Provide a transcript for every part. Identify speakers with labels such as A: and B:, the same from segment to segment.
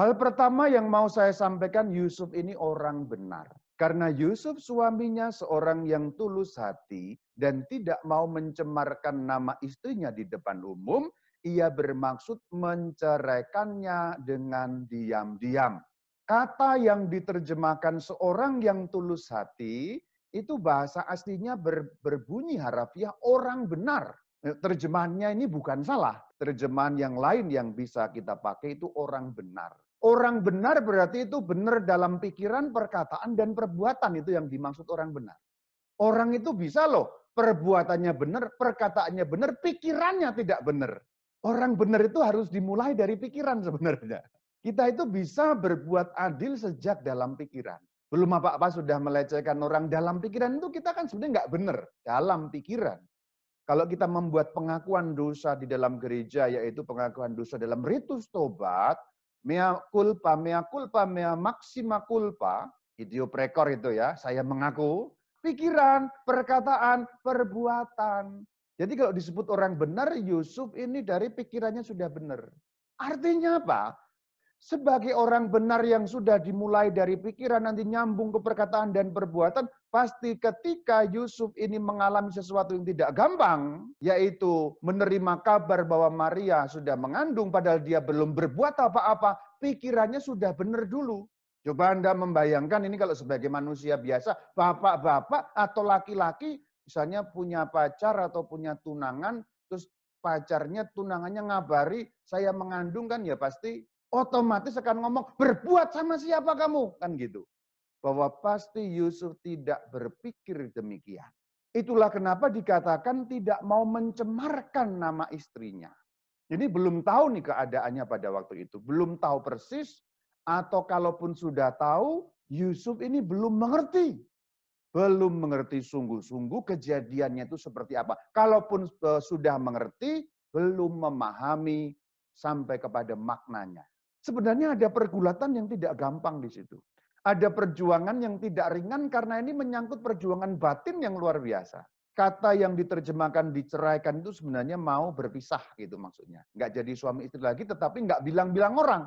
A: Hal pertama yang mau saya sampaikan, Yusuf ini orang benar. Karena Yusuf suaminya seorang yang tulus hati dan tidak mau mencemarkan nama istrinya di depan umum, ia bermaksud menceraikannya dengan diam-diam. Kata yang diterjemahkan seorang yang tulus hati, itu bahasa aslinya berbunyi harafiah orang benar. Terjemahannya ini bukan salah. Terjemahan yang lain yang bisa kita pakai itu orang benar. Orang benar berarti itu benar dalam pikiran, perkataan, dan perbuatan. Itu yang dimaksud orang benar. Orang itu bisa loh, perbuatannya benar, perkataannya benar, pikirannya tidak benar. Orang benar itu harus dimulai dari pikiran sebenarnya. Kita itu bisa berbuat adil sejak dalam pikiran. Belum apa-apa sudah melecehkan orang dalam pikiran itu kita kan sebenarnya nggak benar dalam pikiran. Kalau kita membuat pengakuan dosa di dalam gereja, yaitu pengakuan dosa dalam ritus tobat, mea culpa, mea maxima culpa, video prekor itu ya, saya mengaku, pikiran, perkataan, perbuatan. Jadi kalau disebut orang benar, Yusuf ini dari pikirannya sudah benar. Artinya apa? Sebagai orang benar yang sudah dimulai dari pikiran nanti nyambung ke perkataan dan perbuatan, pasti ketika Yusuf ini mengalami sesuatu yang tidak gampang, yaitu menerima kabar bahwa Maria sudah mengandung padahal dia belum berbuat apa-apa, pikirannya sudah benar dulu. Coba Anda membayangkan ini kalau sebagai manusia biasa, bapak-bapak atau laki-laki misalnya punya pacar atau punya tunangan, terus pacarnya, tunangannya ngabari, saya mengandung kan ya pasti otomatis akan ngomong, berbuat sama siapa kamu? Kan gitu. Bahwa pasti Yusuf tidak berpikir demikian. Itulah kenapa dikatakan tidak mau mencemarkan nama istrinya. Jadi belum tahu nih keadaannya pada waktu itu. Belum tahu persis, atau kalaupun sudah tahu, Yusuf ini belum mengerti. Belum mengerti sungguh-sungguh kejadiannya itu seperti apa. Kalaupun sudah mengerti, belum memahami sampai kepada maknanya. Sebenarnya ada pergulatan yang tidak gampang di situ. Ada perjuangan yang tidak ringan karena ini menyangkut perjuangan batin yang luar biasa. Kata yang diterjemahkan diceraikan itu sebenarnya mau berpisah gitu maksudnya. Nggak jadi suami istri lagi tetapi nggak bilang-bilang orang.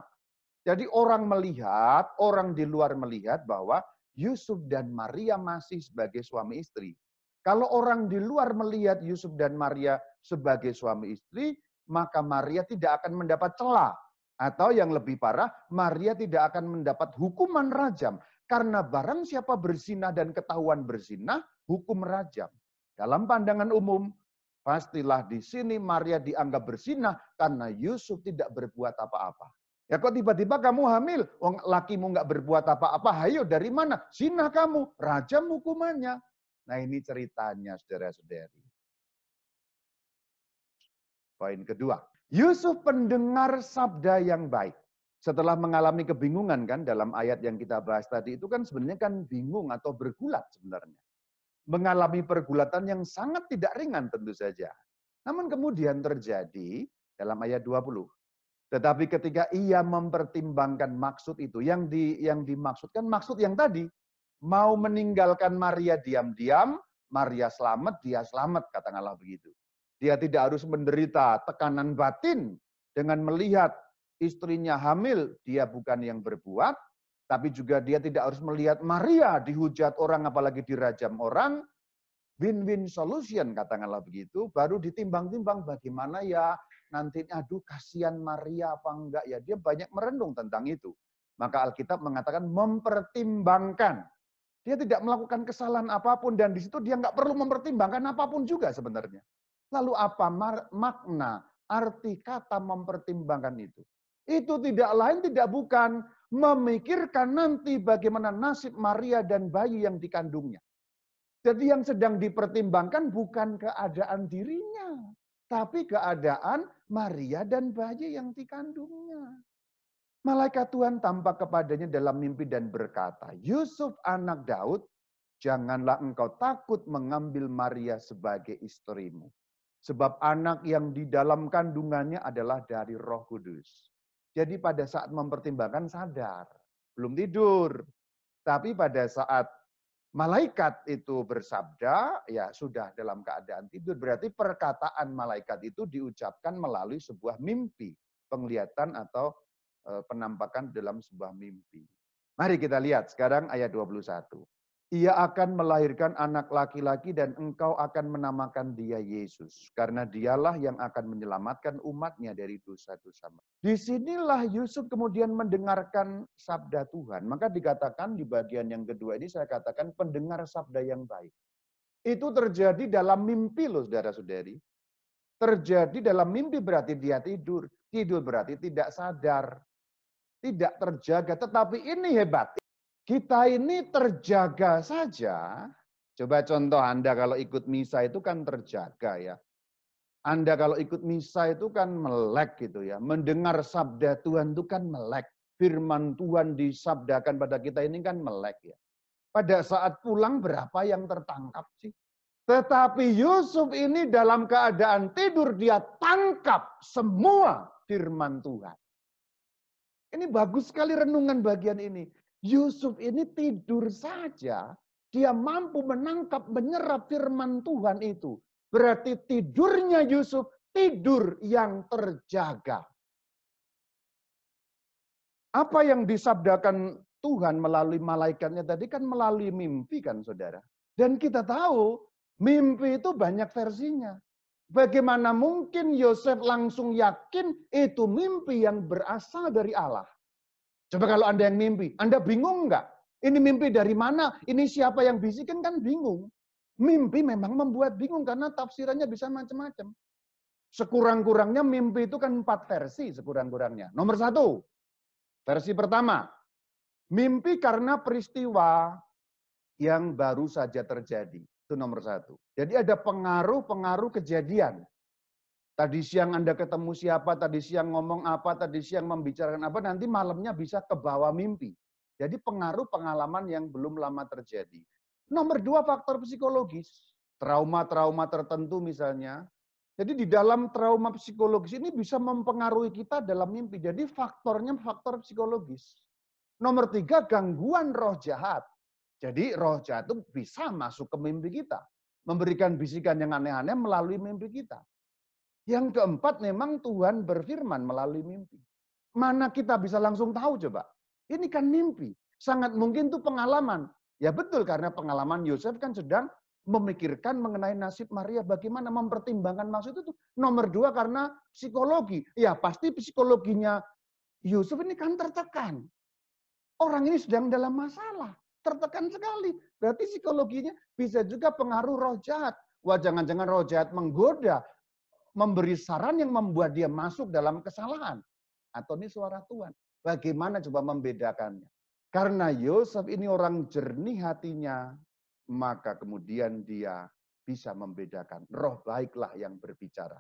A: Jadi orang melihat, orang di luar melihat bahwa Yusuf dan Maria masih sebagai suami istri. Kalau orang di luar melihat Yusuf dan Maria sebagai suami istri, maka Maria tidak akan mendapat celah. Atau yang lebih parah, Maria tidak akan mendapat hukuman rajam. Karena barang siapa berzinah dan ketahuan berzinah, hukum rajam. Dalam pandangan umum, pastilah di sini Maria dianggap berzinah karena Yusuf tidak berbuat apa-apa. Ya kok tiba-tiba kamu hamil? Wong lakimu nggak berbuat apa-apa, hayo dari mana? Zina kamu, rajam hukumannya. Nah ini ceritanya saudara-saudari. Poin kedua, Yusuf pendengar sabda yang baik. Setelah mengalami kebingungan kan dalam ayat yang kita bahas tadi itu kan sebenarnya kan bingung atau bergulat sebenarnya. Mengalami pergulatan yang sangat tidak ringan tentu saja. Namun kemudian terjadi dalam ayat 20. Tetapi ketika ia mempertimbangkan maksud itu, yang dimaksudkan maksud yang tadi, mau meninggalkan Maria diam-diam, Maria selamat, dia selamat, katakanlah begitu. Dia tidak harus menderita tekanan batin dengan melihat istrinya hamil, dia bukan yang berbuat, tapi juga dia tidak harus melihat Maria dihujat orang, apalagi dirajam orang. Win-win solution, katakanlah begitu, baru ditimbang-timbang bagaimana ya nanti, aduh kasihan Maria apa enggak ya, dia banyak merenung tentang itu. Maka Alkitab mengatakan mempertimbangkan. Dia tidak melakukan kesalahan apapun dan di situ dia nggak perlu mempertimbangkan apapun juga sebenarnya. Lalu apa makna, arti kata mempertimbangkan itu? Itu tidak lain tidak bukan memikirkan nanti bagaimana nasib Maria dan bayi yang dikandungnya. Jadi yang sedang dipertimbangkan bukan keadaan dirinya, tapi keadaan Maria dan bayi yang dikandungnya. Malaikat Tuhan tampak kepadanya dalam mimpi dan berkata, Yusuf anak Daud, janganlah engkau takut mengambil Maria sebagai istrimu. Sebab anak yang di dalam kandungannya adalah dari Roh Kudus. Jadi pada saat mempertimbangkan sadar, belum tidur. Tapi pada saat malaikat itu bersabda, ya sudah dalam keadaan tidur. Berarti perkataan malaikat itu diucapkan melalui sebuah mimpi, penglihatan atau penampakan dalam sebuah mimpi. Mari kita lihat sekarang ayat 21. Ia akan melahirkan anak laki-laki dan engkau akan menamakan dia Yesus. Karena dialah yang akan menyelamatkan umatnya dari dosa-dosa. Disinilah Yusuf kemudian mendengarkan sabda Tuhan. Maka dikatakan di bagian yang kedua ini saya katakan pendengar sabda yang baik. Itu terjadi dalam mimpi loh saudara-saudari. Terjadi dalam mimpi berarti dia tidur. Tidur berarti tidak sadar. Tidak terjaga. Tetapi ini hebat. Kita ini terjaga saja. Coba contoh Anda kalau ikut misa itu kan terjaga ya. Anda kalau ikut misa itu kan melek gitu ya. Mendengar sabda Tuhan itu kan melek. Firman Tuhan disabdakan pada kita ini kan melek ya. Pada saat pulang berapa yang tertangkap sih? Tetapi Yusuf ini dalam keadaan tidur dia tangkap semua firman Tuhan. Ini bagus sekali renungan bagian ini. Yusuf ini tidur saja, dia mampu menangkap, menyerap firman Tuhan itu. Berarti tidurnya Yusuf, tidur yang terjaga. Apa yang disabdakan Tuhan melalui malaikatnya tadi kan melalui mimpi kan saudara. Dan kita tahu mimpi itu banyak versinya. Bagaimana mungkin Yosef langsung yakin itu mimpi yang berasal dari Allah? Coba kalau Anda yang mimpi, Anda bingung nggak? Ini mimpi dari mana? Ini siapa yang bisikin kan bingung. Mimpi memang membuat bingung karena tafsirannya bisa macam-macam. Sekurang-kurangnya mimpi itu kan 4 versi sekurang-kurangnya. Nomor 1, versi pertama. Mimpi karena peristiwa yang baru saja terjadi. Itu nomor 1. Jadi ada pengaruh-pengaruh kejadian. Tadi siang Anda ketemu siapa, tadi siang ngomong apa, tadi siang membicarakan apa, nanti malamnya bisa ke bawah mimpi. Jadi pengaruh pengalaman yang belum lama terjadi. Nomor 2, faktor psikologis. Trauma-trauma tertentu misalnya. Jadi di dalam trauma psikologis ini bisa mempengaruhi kita dalam mimpi. Jadi faktornya faktor psikologis. Nomor 3, gangguan roh jahat. Jadi roh jahat itu bisa masuk ke mimpi kita. Memberikan bisikan yang aneh-aneh melalui mimpi kita. Yang keempat, memang Tuhan berfirman melalui mimpi. Mana kita bisa langsung tahu coba? Ini kan mimpi. Sangat mungkin itu pengalaman. Ya betul, karena pengalaman Yosef kan sedang memikirkan mengenai nasib Maria. Bagaimana mempertimbangkan maksud itu. Nomor 2, karena psikologi. Ya pasti psikologinya Yusuf ini kan tertekan. Orang ini sedang dalam masalah. Tertekan sekali. Berarti psikologinya bisa juga pengaruh roh jahat. Wah, jangan-jangan roh jahat menggoda, memberi saran yang membuat dia masuk dalam kesalahan. Atau ini suara Tuhan. Bagaimana coba membedakannya? Karena Yosef ini orang jernih hatinya, maka kemudian dia bisa membedakan. Roh baiklah yang berbicara.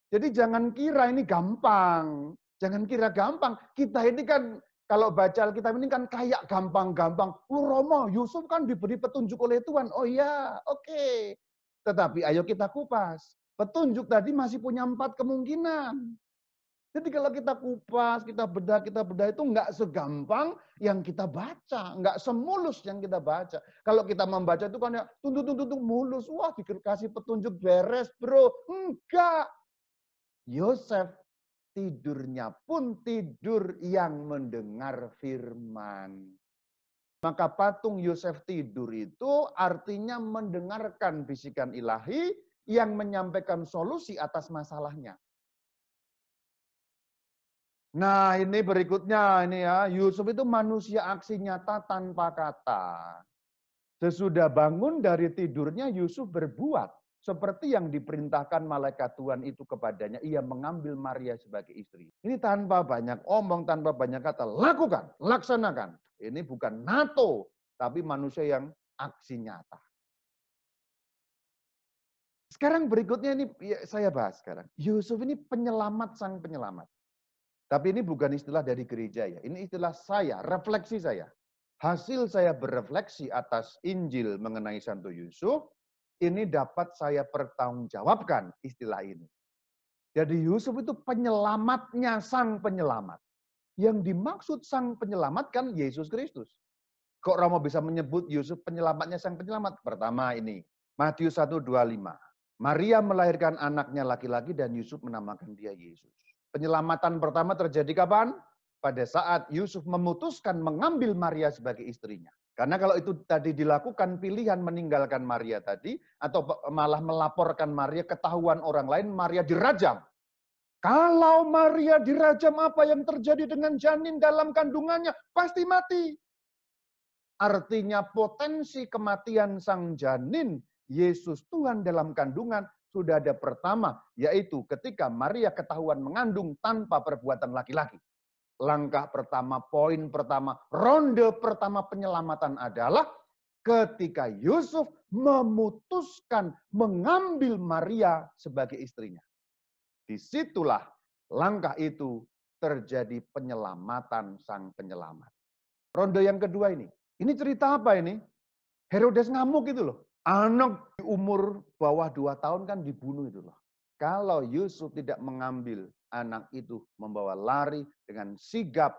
A: Jadi jangan kira ini gampang. Jangan kira gampang. Kita ini kan kalau baca Alkitab ini kan kayak gampang-gampang. Lu Romo, Yusuf kan diberi petunjuk oleh Tuhan. Oh iya, oke. Tetapi ayo kita kupas. Petunjuk tadi masih punya 4 kemungkinan. Jadi kalau kita kupas, kita bedah itu nggak segampang yang kita baca, nggak semulus yang kita baca. Kalau kita membaca itu kan ya tuntut mulus, wah dikasih petunjuk beres bro. Enggak. Yosef tidurnya pun tidur yang mendengar firman. Maka patung Yosef tidur itu artinya mendengarkan bisikan ilahi yang menyampaikan solusi atas masalahnya. Nah ini berikutnya ini ya, Yusuf itu manusia aksi nyata tanpa kata. Sesudah bangun dari tidurnya Yusuf berbuat seperti yang diperintahkan malaikat Tuhan itu kepadanya. Ia mengambil Maria sebagai istri. Ini tanpa banyak omong, tanpa banyak kata. Lakukan, laksanakan. Ini bukan NATO, tapi manusia yang aksi nyata. Sekarang berikutnya ini saya bahas sekarang. Yusuf ini penyelamat sang penyelamat. Tapi ini bukan istilah dari gereja ya. Ini istilah saya, refleksi saya. Hasil saya berefleksi atas Injil mengenai Santo Yusuf, ini dapat saya pertanggungjawabkan istilah ini. Jadi Yusuf itu penyelamatnya sang penyelamat. Yang dimaksud sang penyelamat kan Yesus Kristus. Kok Romo bisa menyebut Yusuf penyelamatnya sang penyelamat? Pertama ini, Matius 1:25. Maria melahirkan anaknya laki-laki dan Yusuf menamakan dia Yesus. Penyelamatan pertama terjadi kapan? pada saat Yusuf memutuskan mengambil Maria sebagai istrinya. Karena kalau itu tadi dilakukan pilihan meninggalkan Maria tadi, atau malah melaporkan Maria, ketahuan orang lain, Maria dirajam. Kalau Maria dirajam, apa yang terjadi dengan janin dalam kandungannya? Pasti mati. Artinya potensi kematian sang janin, Yesus Tuhan dalam kandungan, sudah ada pertama, yaitu ketika Maria ketahuan mengandung tanpa perbuatan laki-laki. Langkah pertama, poin pertama, ronde pertama penyelamatan adalah ketika Yusuf memutuskan mengambil Maria sebagai istrinya. Disitulah langkah itu terjadi penyelamatan sang penyelamat. Ronde yang kedua ini cerita apa ini? Herodes ngamuk itu loh. Anak di umur bawah 2 tahun kan dibunuh itu loh. Kalau Yusuf tidak mengambil anak itu, membawa lari dengan sigap,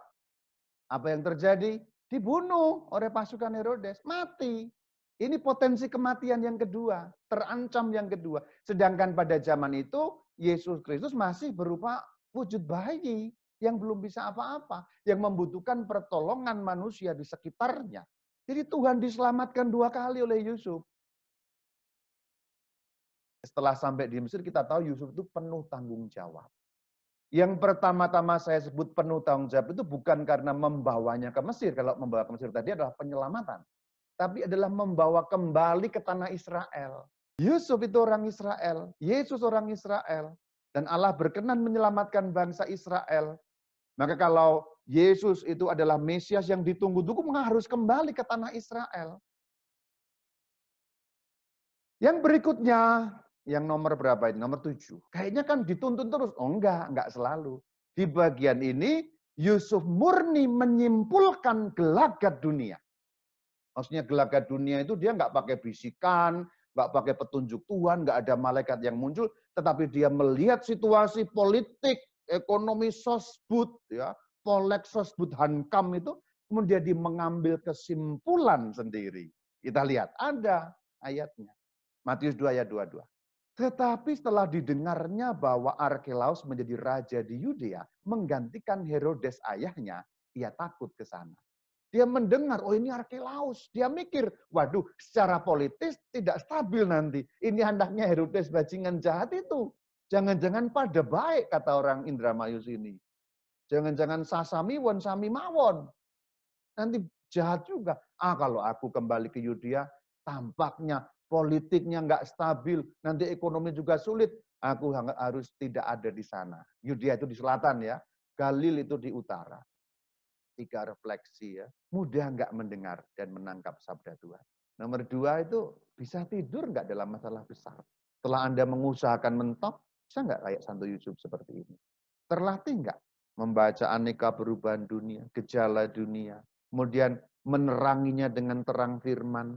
A: apa yang terjadi? Dibunuh oleh pasukan Herodes, mati. Ini potensi kematian yang kedua, terancam yang kedua. Sedangkan pada zaman itu, Yesus Kristus masih berupa wujud bayi yang belum bisa apa-apa, yang membutuhkan pertolongan manusia di sekitarnya. Jadi Tuhan diselamatkan 2 kali oleh Yusuf. Setelah sampai di Mesir, kita tahu Yusuf itu penuh tanggung jawab. Yang pertama-tama saya sebut penuh tanggung jawab itu bukan karena membawanya ke Mesir. Kalau membawa ke Mesir tadi adalah penyelamatan. Tapi adalah membawa kembali ke tanah Israel. Yusuf itu orang Israel, Yesus orang Israel. Dan Allah berkenan menyelamatkan bangsa Israel. Maka kalau Yesus itu adalah Mesias yang ditunggu-tunggu, harus kembali ke tanah Israel. Yang berikutnya, yang nomor berapa ini? Nomor 7. Kayaknya kan dituntun terus. Oh enggak selalu. Di bagian ini, Yusuf murni menyimpulkan gelagat dunia. Maksudnya gelagat dunia itu dia nggak pakai bisikan, nggak pakai petunjuk Tuhan, nggak ada malaikat yang muncul, tetapi dia melihat situasi politik, ekonomi sosbud, ya, polek sosbud hankam itu, kemudian dia mengambil kesimpulan sendiri. Kita lihat, ada ayatnya. Matius 2 ayat 22. Tetapi setelah didengarnya bahwa Arkelaus menjadi raja di Yudea, menggantikan Herodes ayahnya, ia takut ke sana. Dia mendengar, oh ini Arkelaus. Dia mikir, waduh secara politis tidak stabil nanti. Ini anaknya Herodes bajingan jahat itu. Jangan-jangan pada baik, kata orang Indramayu sini. Jangan-jangan sasamiwon, samimawon. Nanti jahat juga. Kalau aku kembali ke Yudea, tampaknya politiknya nggak stabil, nanti ekonomi juga sulit. Aku harus tidak ada di sana. Yudea itu di selatan ya, Galil itu di utara. 3 refleksi ya. Mudah nggak mendengar dan menangkap sabda Tuhan. Nomor 2 itu bisa tidur nggak dalam masalah besar. Setelah Anda mengusahakan mentok, bisa nggak kayak Santo Yusuf seperti ini? Terlatih nggak membaca aneka perubahan dunia, gejala dunia, kemudian meneranginya dengan terang firman,